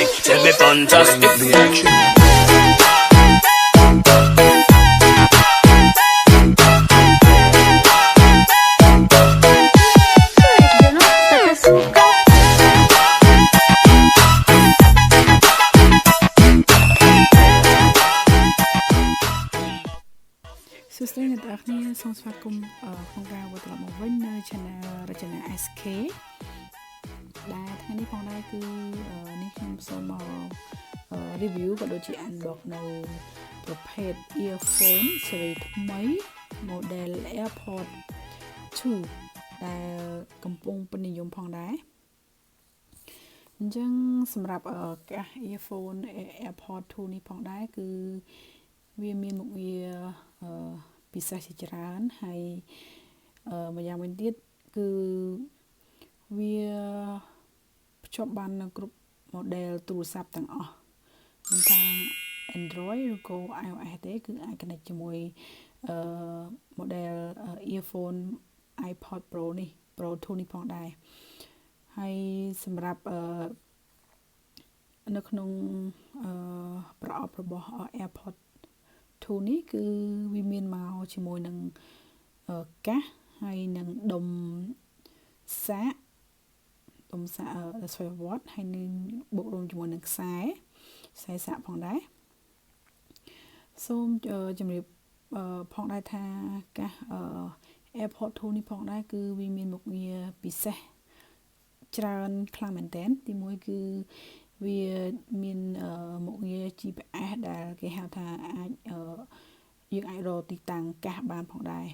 Tell me fantastic reaction. Số này là đặc biệt song song cùng không cao và tập một với nơi channel Rachana SK. Đã tháng này phong đây cứ nickname số màu review và đôi chị unboxនៅប្រភេទ earphone series ថ្មី model AirPod 2 ដែលកំពុងពេញនិយមផងដែរអញ្ចឹងសម្រាប់កាស earphone AirPod 2 នេះផងដែរគឺវាមានមុខងារពិសេសជាច្រើនហើយម្យ៉ាងវិញទៀតគឺវាភ្ជាប់បាននឹងគ្រប់ model ទូរស័ព្ទទាំងអស់មិនថា Android ឬក៏ iOS ទេគឺអាច connect ជាមួយ model earphone iPod Pro នេះ Pro 2 នេះផងដែរហើយសម្រាប់នៅក្នុងប្រអប់របស់ AirPod 2 នេះគឺវាមានមកជាមួយនឹងកាសហើយនឹងដុំសាក10 វ៉ាត់ហើយនឹងបូករួមជាមួយនឹងខ្សែសាកផងដែរសូមជំរាបផងដែរថាកាសAirPod 2 នេះផងដែរគឺវាមានមុខងារពិសេសច្រើនខ្លាំងមែនទែនទីមួយគឺវាមានមុខងារ GPS ដែលគេហៅថាអាចយើងអាចរកទីតាំងកាសបានផងដែរ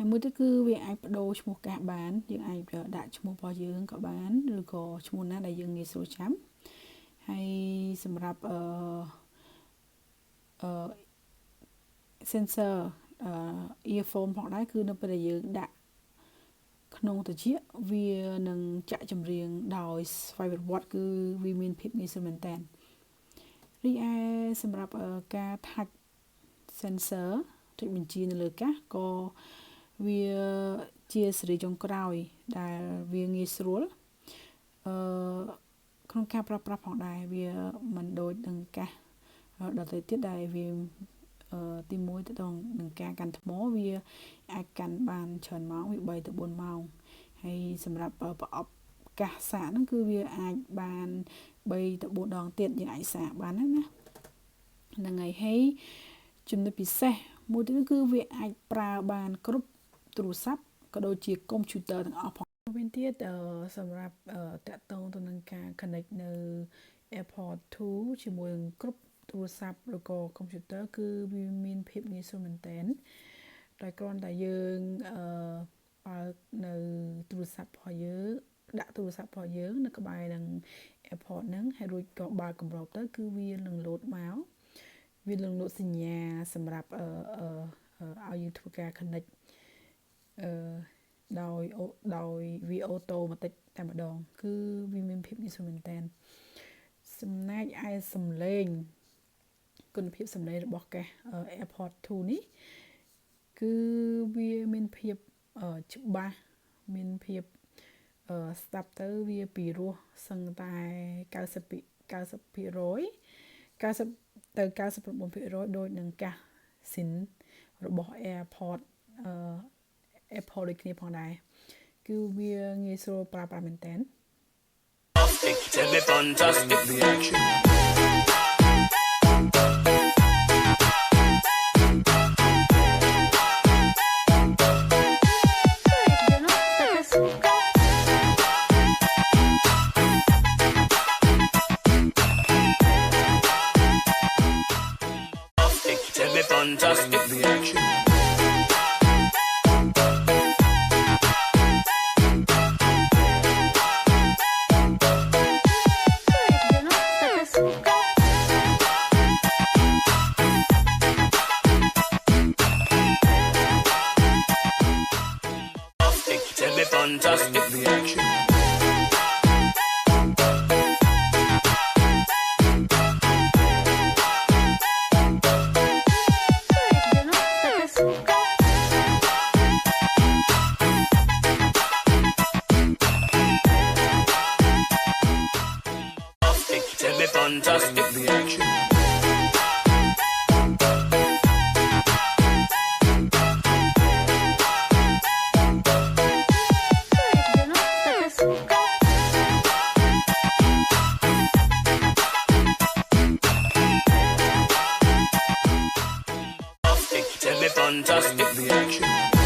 ហើយមួយទៀតគឺវាអាចបដូរឈ្មោះកាសបានយើងអាចដាក់ឈ្មោះរបស់យើងក៏បានឬក៏ឈ្មោះណាដែលយើងងាយស្រួលចាំហើយសម្រាប់sensor earphone ផងដែរគឺនៅពេលដែលយើងដាក់ក្នុងត្រចៀកវានឹងចាក់ចម្រៀងដោយស្វ័យប្រវត្តិគឺវាមានភាពងាយស្រួលមែនតើរីឯសម្រាប់ការ touch sensor ចុចបញ្ជានៅលើកាសក៏វាជាសេរីចុងក្រោយដែលវាងាយស្រួលក្នុងការប្រើប្រាស់ផងដែរវាមិនដូចនឹងកាសដទៃទៀតដែលវាទី1ទៅនឹងការកាន់ថ្មវាអាចកាន់បានច្រើនម៉ោងវា3ទៅ4ម៉ោងហើយសម្រាប់ប្រអប់កាសសាកហ្នឹងគឺវាអាចបាន3ទៅ4ដងទៀតយើងអាចសាកបានណាហ្នឹងហើយហើយចំណុចពិសេសមួយទៀតគឺវាអាចប្រើបានគ្រប់ទូរស័ព្ទក៏ដូចជាកុំព្យូទ័រទាំងអស់ផងវិញទៀតសម្រាប់តាក់ទងទៅនឹងការ connect នៅ AirPod 2 ជាមួយនឹងគ្រប់ទូរស័ព្ទឬក៏កុំព្យូទ័រគឺវាមានភាពងាយស្រួលមែនទែនតែគ្រាន់តែយើងបើកនៅទូរស័ព្ទរបស់យើងដាក់ទូរស័ព្ទរបស់យើងនៅក្បែរនឹង AirPod ហ្នឹងហើយរួចក៏បើកគម្របទៅគឺវានឹងលោតមកវានឹងលោតសញ្ញាសម្រាប់ឲ្យយើងធ្វើការ connect ដោយវាអូតូម៉ាទិកតែម្ដងគឺវាមានភាពងាយស្រួលមែនទែនចំណែកឯសំឡេងគុណភាពសំឡេងរបស់កាស AirPod 2 នេះគឺវាមានភាពច្បាស់មានភាពស្ដាប់ទៅវាពីរោះសឹងតែ90% ទៅ 99% ដូចនឹងកាសស៊ីនរបស់ AirPod Apple ដូចគ្នាផងដែរគឺវាងាយស្រួលប្រើប្រាស់មែនតើ Tell me fantastic reaction. Tell me fantastic reaction. Tell me fantastic reaction. tell me fantastic the action. Tell me fantastic the action.